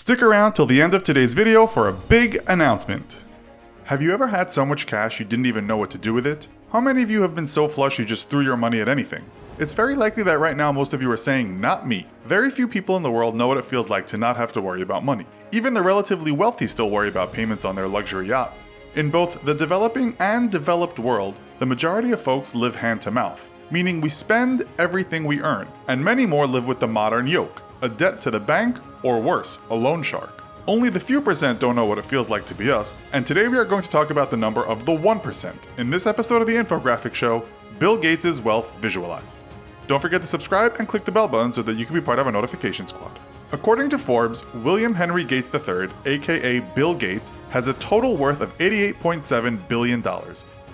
Stick around till the end of today's video for a big announcement. Have you ever had so much cash you didn't even know what to do with it? How many of you have been so flush you just threw your money at anything? It's very likely that right now most of you are saying, not me. Very few people in the world know what it feels like to not have to worry about money. Even the relatively wealthy still worry about payments on their luxury yacht. In both the developing and developed world, the majority of folks live hand to mouth, meaning we spend everything we earn, and many more live with the modern yoke, a debt to the bank, or worse, a loan shark. Only the few percent don't know what it feels like to be us, and today we are going to talk about the number of the 1% in this episode of the Infographics show, Bill Gates' Wealth Visualized. Don't forget to subscribe and click the bell button so that you can be part of our notification squad. According to Forbes, William Henry Gates III, aka Bill Gates, has a total worth of $88.7 billion.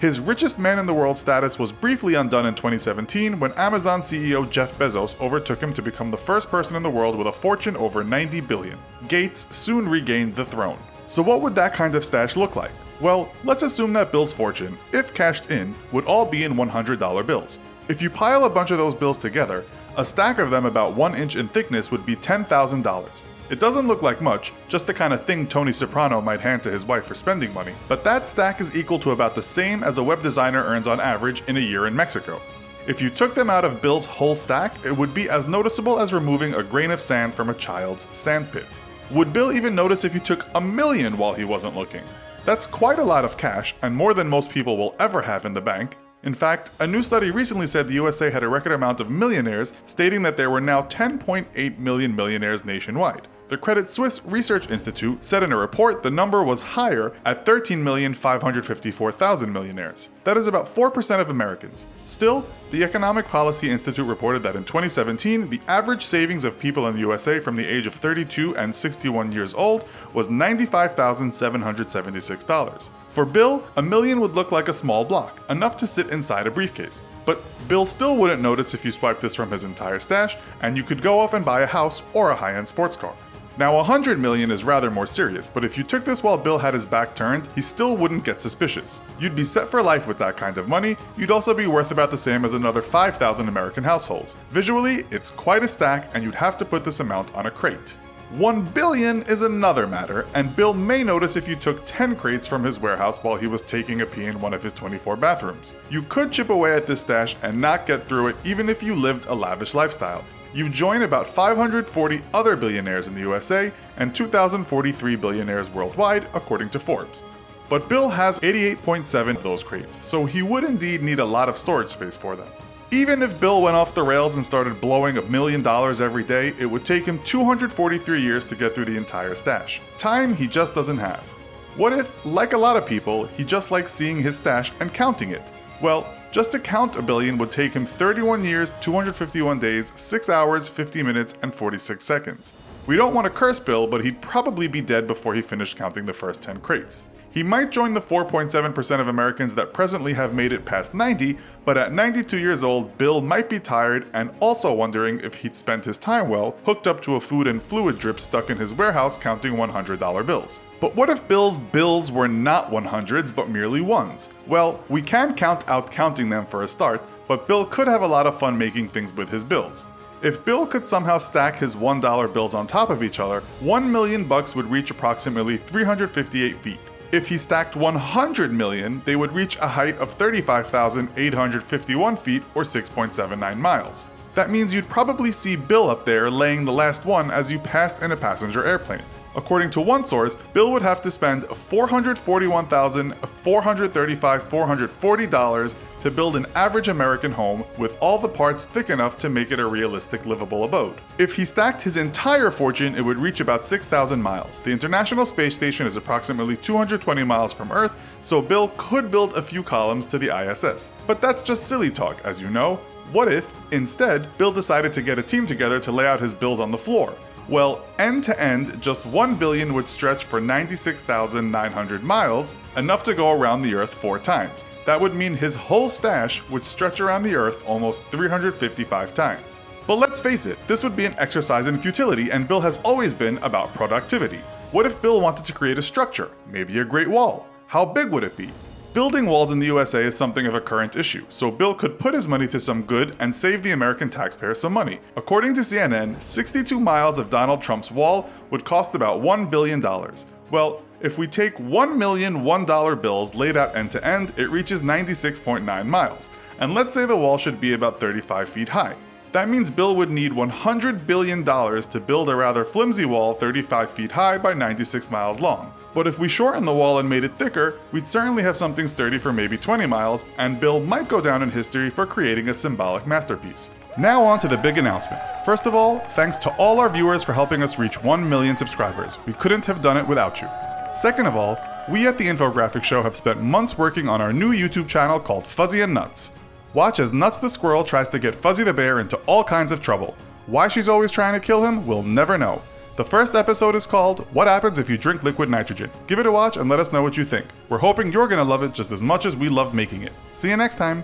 His richest man in the world status was briefly undone in 2017 when Amazon CEO Jeff Bezos overtook him to become the first person in the world with a fortune over $90 billion. Gates soon regained the throne. So what would that kind of stash look like? Well, let's assume that Bill's fortune, if cashed in, would all be in $100 bills. If you pile a bunch of those bills together, a stack of them about 1 inch in thickness would be $10,000. It doesn't look like much, just the kind of thing Tony Soprano might hand to his wife for spending money, but that stack is equal to about the same as a web designer earns on average in a year in Mexico. If you took them out of Bill's whole stack, it would be as noticeable as removing a grain of sand from a child's sandpit. Would Bill even notice if you took $1 million while he wasn't looking? That's quite a lot of cash, and more than most people will ever have in the bank. In fact, a new study recently said the USA had a record amount of millionaires, stating that there were now 10.8 million millionaires nationwide. The Credit Suisse Research Institute said in a report the number was higher at 13,554,000 millionaires. That is about 4% of Americans. Still, the Economic Policy Institute reported that in 2017, the average savings of people in the USA from the age of 32 and 61 years old was $95,776. For Bill, $1 million would look like a small block, enough to sit inside a briefcase. But Bill still wouldn't notice if you swiped this from his entire stash, and you could go off and buy a house or a high-end sports car. Now, $100 million is rather more serious, but if you took this while Bill had his back turned, he still wouldn't get suspicious. You'd be set for life with that kind of money. You'd also be worth about the same as another 5,000 American households. Visually, it's quite a stack, and you'd have to put this amount on a crate. $1 billion is another matter, and Bill may notice if you took 10 crates from his warehouse while he was taking a pee in one of his 24 bathrooms. You could chip away at this stash and not get through it even if you lived a lavish lifestyle. You join about 540 other billionaires in the USA and 2,043 billionaires worldwide, according to Forbes. But Bill has 88.7 of those crates, so he would indeed need a lot of storage space for them. Even if Bill went off the rails and started blowing $1 million every day, it would take him 243 years to get through the entire stash. Time he just doesn't have. What if, like a lot of people, he just likes seeing his stash and counting it? Well, just to count $1 billion would take him 31 years, 251 days, 6 hours, 50 minutes, and 46 seconds. We don't want to curse Bill, but he'd probably be dead before he finished counting the first 10 crates. He might join the 4.7% of Americans that presently have made it past 90, but at 92 years old, Bill might be tired and also wondering if he'd spent his time well, hooked up to a food and fluid drip stuck in his warehouse counting $100 bills. But what if Bill's bills were not 100s but merely ones? Well, we can count out counting them for a start, but Bill could have a lot of fun making things with his bills. If Bill could somehow stack his $1 bills on top of each other, $1 million would reach approximately 358 feet. If he stacked 100 million, they would reach a height of 35,851 feet or 6.79 miles. That means you'd probably see Bill up there laying the last one as you passed in a passenger airplane. According to one source, Bill would have to spend $441,440 to build an average American home with all the parts thick enough to make it a realistic livable abode. If he stacked his entire fortune, it would reach about 6,000 miles. The International Space Station is approximately 220 miles from Earth, so Bill could build a few columns to the ISS. But that's just silly talk, as you know. What if, instead, Bill decided to get a team together to lay out his bills on the floor? Well, end to end, just $1 billion would stretch for 96,900 miles, enough to go around the Earth 4 times. That would mean his whole stash would stretch around the Earth almost 355 times. But let's face it, this would be an exercise in futility, and Bill has always been about productivity. What if Bill wanted to create a structure, maybe a Great Wall? How big would it be? Building walls in the USA is something of a current issue, so Bill could put his money to some good and save the American taxpayer some money. According to CNN, 62 miles of Donald Trump's wall would cost about $1 billion. Well, if we take 1 million $1 bills laid out end to end, it reaches 96.9 miles. And let's say the wall should be about 35 feet high. That means Bill would need $100 billion to build a rather flimsy wall 35 feet high by 96 miles long. But if we shortened the wall and made it thicker, we'd certainly have something sturdy for maybe 20 miles, and Bill might go down in history for creating a symbolic masterpiece. Now on to the big announcement. First of all, thanks to all our viewers for helping us reach 1 million subscribers. We couldn't have done it without you. Second of all, we at the Infographics Show have spent months working on our new YouTube channel called Fuzzy and Nuts. Watch as Nuts the Squirrel tries to get Fuzzy the Bear into all kinds of trouble. Why she's always trying to kill him, we'll never know. The first episode is called What Happens If You Drink Liquid Nitrogen. Give it a watch and let us know what you think. We're hoping you're gonna love it just as much as we loved making it. See you next time!